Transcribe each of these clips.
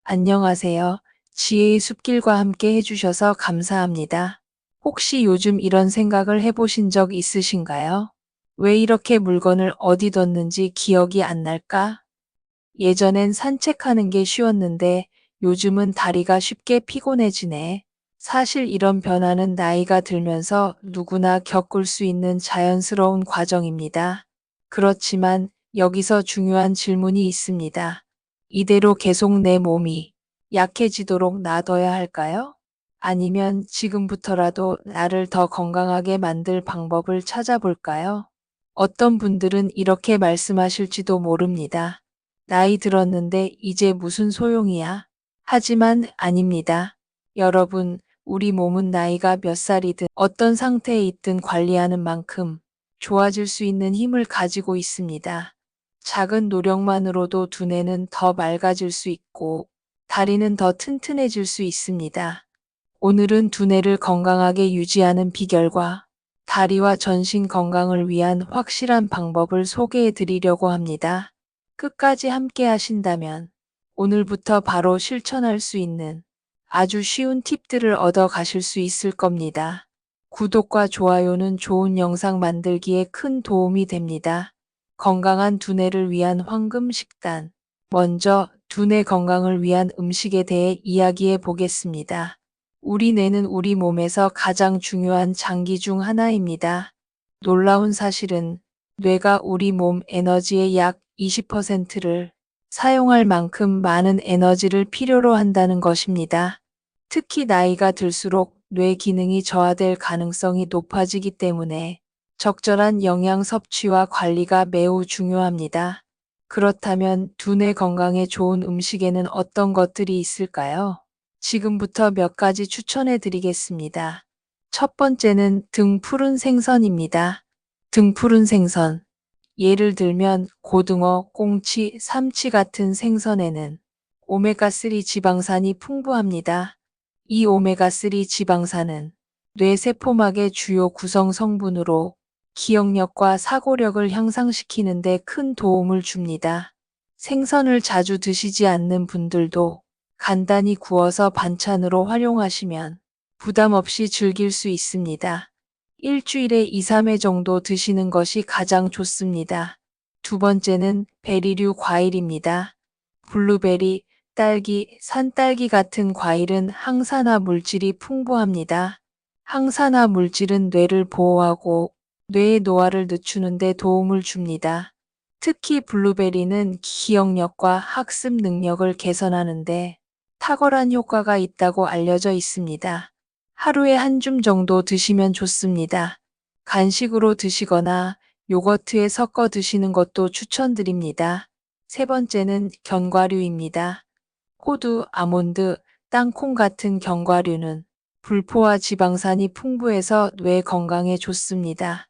안녕하세요. 지혜의 숲길과 함께 해주셔서 감사합니다. 혹시 요즘 이런 생각을 해보신 적 있으신가요? 왜 이렇게 물건을 어디 뒀는지 기억이 안 날까? 예전엔 산책하는 게 쉬웠는데 요즘은 다리가 쉽게 피곤해지네. 사실 이런 변화는 나이가 들면서 누구나 겪을 수 있는 자연스러운 과정입니다. 그렇지만 여기서 중요한 질문이 있습니다. 이대로 계속 내 몸이 약해지도록 놔둬야 할까요? 아니면 지금부터라도 나를 더 건강하게 만들 방법을 찾아볼까요? 어떤 분들은 이렇게 말씀하실지도 모릅니다. 나이 들었는데 이제 무슨 소용이야? 하지만 아닙니다. 여러분, 우리 몸은 나이가 몇 살이든 어떤 상태에 있든 관리하는 만큼 좋아질 수 있는 힘을 가지고 있습니다. 작은 노력만으로도 두뇌는 더 맑아질 수 있고 다리는 더 튼튼해질 수 있습니다. 오늘은 두뇌를 건강하게 유지하는 비결과 다리와 전신 건강을 위한 확실한 방법을 소개해 드리려고 합니다. 끝까지 함께 하신다면 오늘부터 바로 실천할 수 있는 아주 쉬운 팁들을 얻어 가실 수 있을 겁니다. 구독과 좋아요는 좋은 영상 만들기에 큰 도움이 됩니다. 건강한 두뇌를 위한 황금 식단. 먼저 두뇌 건강을 위한 음식에 대해 이야기해 보겠습니다. 우리 뇌는 우리 몸에서 가장 중요한 장기 중 하나입니다. 놀라운 사실은 뇌가 우리 몸 에너지의 약 20%를 사용할 만큼 많은 에너지를 필요로 한다는 것입니다. 특히 나이가 들수록 뇌 기능이 저하될 가능성이 높아지기 때문에 적절한 영양 섭취와 관리가 매우 중요합니다. 그렇다면 두뇌 건강에 좋은 음식에는 어떤 것들이 있을까요? 지금부터 몇 가지 추천해 드리겠습니다. 첫 번째는 등푸른 생선입니다. 등푸른 생선. 예를 들면 고등어, 꽁치, 삼치 같은 생선에는 오메가3 지방산이 풍부합니다. 이 오메가3 지방산은 뇌세포막의 주요 구성 성분으로 기억력과 사고력을 향상시키는 데 큰 도움을 줍니다. 생선을 자주 드시지 않는 분들도 간단히 구워서 반찬으로 활용하시면 부담 없이 즐길 수 있습니다. 일주일에 2, 3회 정도 드시는 것이 가장 좋습니다. 두 번째는 베리류 과일입니다. 블루베리, 딸기, 산딸기 같은 과일은 항산화 물질이 풍부합니다. 항산화 물질은 뇌를 보호하고 뇌의 노화를 늦추는 데 도움을 줍니다. 특히 블루베리는 기억력과 학습 능력을 개선하는데 탁월한 효과가 있다고 알려져 있습니다. 하루에 한 줌 정도 드시면 좋습니다. 간식으로 드시거나 요거트에 섞어 드시는 것도 추천드립니다. 세 번째는 견과류입니다. 호두, 아몬드, 땅콩 같은 견과류는 불포화 지방산이 풍부해서 뇌 건강에 좋습니다.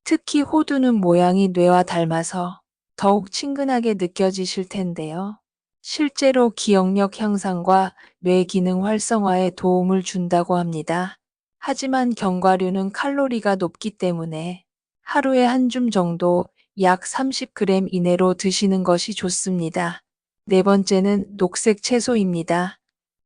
특히 호두는 모양이 뇌와 닮아서 더욱 친근하게 느껴지실 텐데요. 실제로 기억력 향상과 뇌 기능 활성화에 도움을 준다고 합니다. 하지만 견과류는 칼로리가 높기 때문에 하루에 한 줌 정도 약 30g 이내로 드시는 것이 좋습니다. 네 번째는 녹색 채소입니다.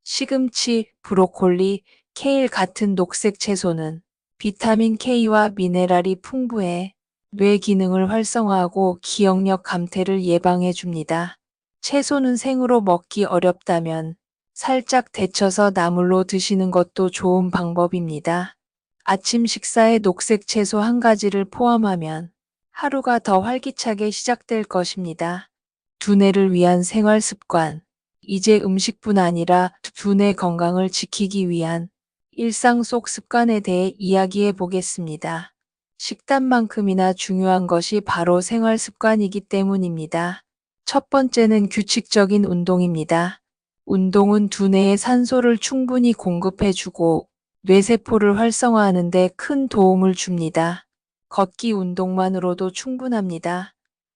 시금치, 브로콜리, 케일 같은 녹색 채소는 비타민 K와 미네랄이 풍부해 뇌 기능을 활성화하고 기억력 감퇴를 예방해 줍니다. 채소는 생으로 먹기 어렵다면 살짝 데쳐서 나물로 드시는 것도 좋은 방법입니다. 아침 식사에 녹색 채소 한 가지를 포함하면 하루가 더 활기차게 시작될 것입니다. 두뇌를 위한 생활 습관. 이제 음식뿐 아니라 두뇌 건강을 지키기 위한 일상 속 습관에 대해 이야기해 보겠습니다. 식단만큼이나 중요한 것이 바로 생활 습관이기 때문입니다. 첫 번째는 규칙적인 운동입니다. 운동은 두뇌에 산소를 충분히 공급해주고 뇌세포를 활성화하는 데 큰 도움을 줍니다. 걷기 운동만으로도 충분합니다.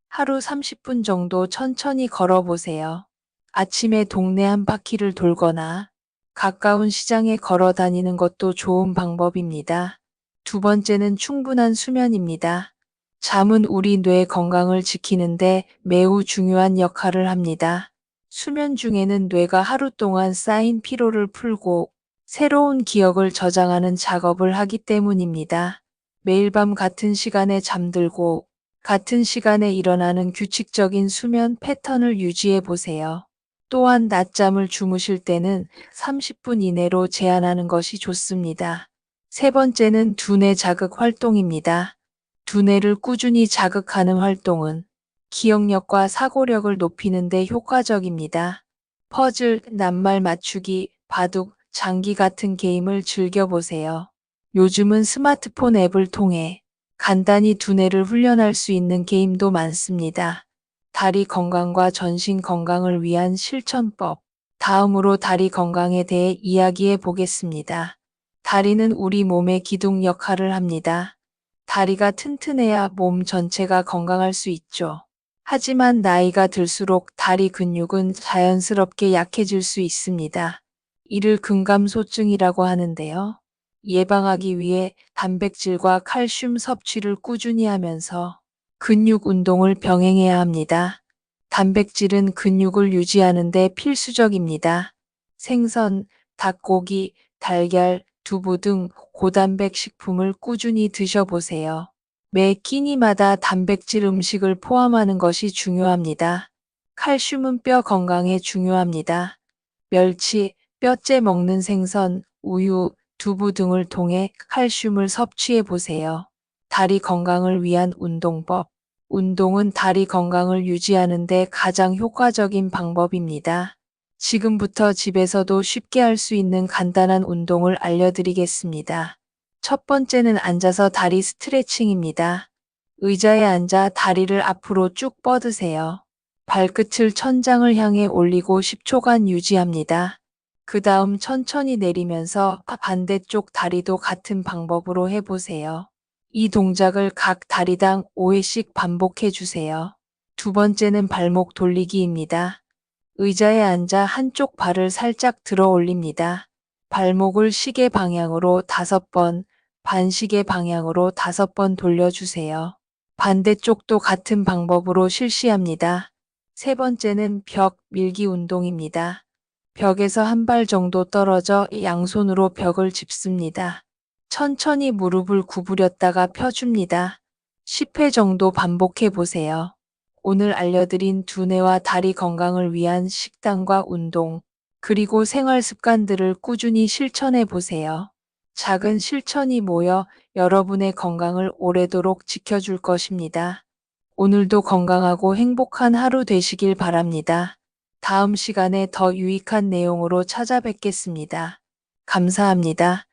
하루 30분 정도 천천히 걸어보세요. 아침에 동네 한 바퀴를 돌거나 가까운 시장에 걸어 다니는 것도 좋은 방법입니다. 두 번째는 충분한 수면입니다. 잠은 우리 뇌 건강을 지키는데 매우 중요한 역할을 합니다. 수면 중에는 뇌가 하루 동안 쌓인 피로를 풀고 새로운 기억을 저장하는 작업을 하기 때문입니다. 매일 밤 같은 시간에 잠들고 같은 시간에 일어나는 규칙적인 수면 패턴을 유지해 보세요. 또한 낮잠을 주무실 때는 30분 이내로 제한하는 것이 좋습니다. 세 번째는 두뇌 자극 활동입니다. 두뇌를 꾸준히 자극하는 활동은 기억력과 사고력을 높이는 데 효과적입니다. 퍼즐, 낱말 맞추기, 바둑, 장기 같은 게임을 즐겨보세요. 요즘은 스마트폰 앱을 통해 간단히 두뇌를 훈련할 수 있는 게임도 많습니다. 다리 건강과 전신 건강을 위한 실천법. 다음으로 다리 건강에 대해 이야기해 보겠습니다. 다리는 우리 몸의 기둥 역할을 합니다. 다리가 튼튼해야 몸 전체가 건강할 수 있죠. 하지만 나이가 들수록 다리 근육은 자연스럽게 약해질 수 있습니다. 이를 근감소증이라고 하는데요. 예방하기 위해 단백질과 칼슘 섭취를 꾸준히 하면서 근육 운동을 병행해야 합니다. 단백질은 근육을 유지하는 데 필수적입니다. 생선, 닭고기, 달걀, 두부 등 고단백 식품을 꾸준히 드셔보세요. 매 끼니마다 단백질 음식을 포함하는 것이 중요합니다. 칼슘은 뼈 건강에 중요합니다. 멸치, 뼈째 먹는 생선, 우유, 두부 등을 통해 칼슘을 섭취해 보세요. 다리 건강을 위한 운동법. 운동은 다리 건강을 유지하는 데 가장 효과적인 방법입니다. 지금부터 집에서도 쉽게 할 수 있는 간단한 운동을 알려드리겠습니다. 첫 번째는 앉아서 다리 스트레칭입니다. 의자에 앉아 다리를 앞으로 쭉 뻗으세요. 발끝을 천장을 향해 올리고 10초간 유지합니다. 그 다음 천천히 내리면서 반대쪽 다리도 같은 방법으로 해보세요. 이 동작을 각 다리당 5회씩 반복해 주세요. 두 번째는 발목 돌리기입니다. 의자에 앉아 한쪽 발을 살짝 들어 올립니다. 발목을 시계 방향으로 5번, 반시계 방향으로 5번 돌려주세요. 반대쪽도 같은 방법으로 실시합니다. 세 번째는 벽 밀기 운동입니다. 벽에서 한 발 정도 떨어져 양손으로 벽을 짚습니다. 천천히 무릎을 구부렸다가 펴줍니다. 10회 정도 반복해 보세요. 오늘 알려드린 두뇌와 다리 건강을 위한 식단과 운동, 그리고 생활 습관들을 꾸준히 실천해 보세요. 작은 실천이 모여 여러분의 건강을 오래도록 지켜줄 것입니다. 오늘도 건강하고 행복한 하루 되시길 바랍니다. 다음 시간에 더 유익한 내용으로 찾아뵙겠습니다. 감사합니다.